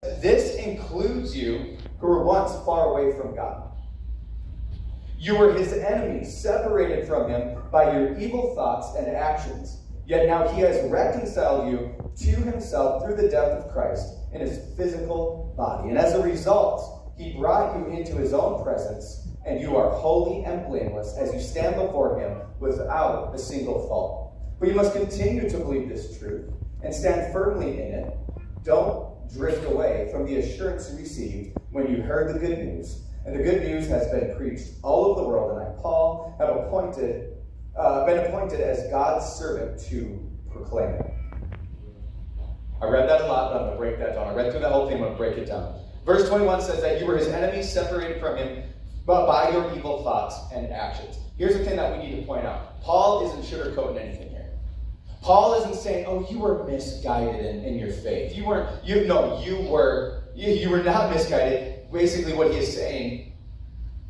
This includes you who were once far away from God. You were his enemies, separated from him by your evil thoughts and actions. Yet now he has reconciled you to himself through the death of Christ in his physical body. And as a result, he brought you into his own presence, and you are holy and blameless as you stand before him without a single fault. But you must continue to believe this truth and stand firmly in it. Don't drift away from the assurance you received when you heard the good news. And the good news has been preached all over the world, and I, Paul, have been appointed as God's servant to proclaim it. I read that a lot, but I'm going to break that down. I read through the whole thing, I'm going to break it down. Verse 21 says that you were his enemies, separated from him by your evil thoughts and actions. Here's the thing that we need to point out. Paul isn't sugarcoating anything here. Paul isn't saying, oh, you were misguided in your faith. You were not misguided. Basically what he is saying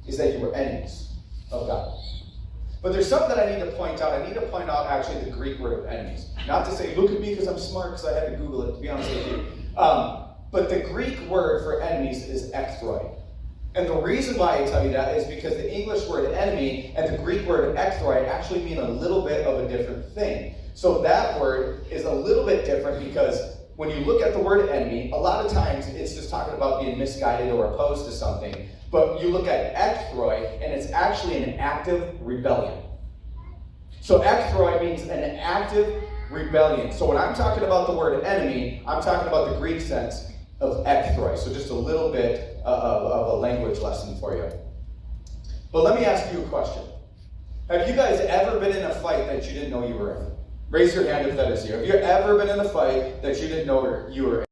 is that you were enemies of God. But there's something that I need to point out. I need to point out actually the Greek word of enemies. Not to say, look at me because I'm smart, because I had to Google it, to be honest with you. But the Greek word for enemies is ecthroi. And the reason why I tell you that is because the English word enemy and the Greek word ecthroi actually mean a little bit of a different thing. So that word is a little bit different because when you look at the word enemy, a lot of times it's just talking about being misguided or opposed to something. But you look at ecthroi, and it's actually an active rebellion. So ecthroi means an active rebellion. So when I'm talking about the word enemy, I'm talking about the Greek sense of ecthroi. So just a little bit of a language lesson for you. But let me ask you a question. Have you guys ever been in a fight that you didn't know you were in? Raise your hand if that is you. Have you ever been in a fight that you didn't know you were in?